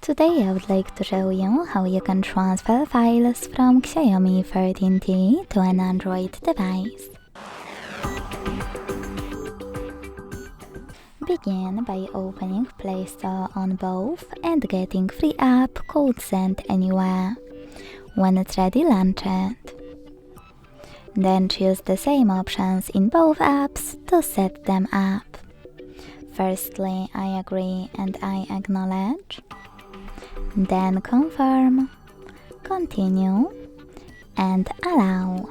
Today I would like to show you how you can transfer files from Xiaomi 13T to an Android device. Begin by opening Play Store on both and getting free app called Send Anywhere. When it's ready, launch it. Then choose the same options in both apps to set them up. Firstly, I agree and I acknowledge. Then confirm, continue, and allow.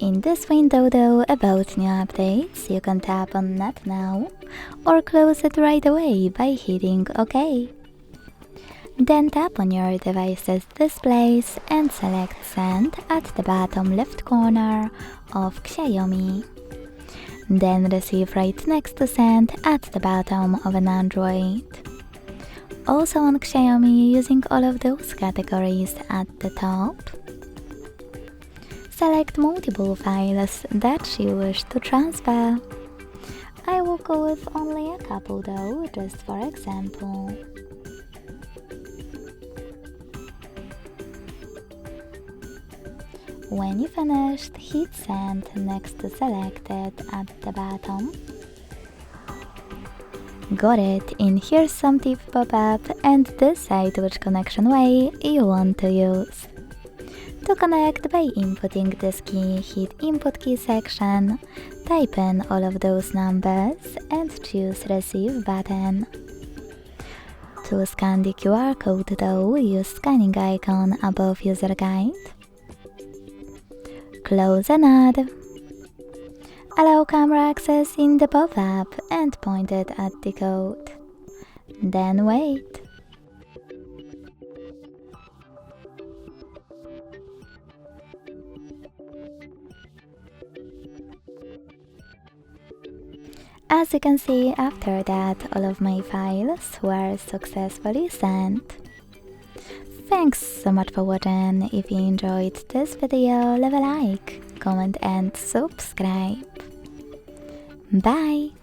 In this window though, about new updates, you can tap on Not Now or close it right away by hitting OK. Then tap on your device's displays and select Send at the bottom left corner of Xiaomi. Then receive right next to Send at the bottom of an Android. Also on Xiaomi, using all of those categories at the top. Select multiple files that you wish to transfer. I will go with only a couple though, just for example. When you finished, hit Send next to Selected at the bottom. Got it, in here's some tip pop-up and decide which connection way you want to use. To connect by inputting this key, hit Input Key section, type in all of those numbers and choose Receive button. To scan the QR code though, use scanning icon above user guide. Close and add. Allow camera access in the pop-up and point it at the code. Then wait. As you can see, after that, all of my files were successfully sent. Thanks so much for watching. If you enjoyed this video, leave a like, comment and subscribe. Bye!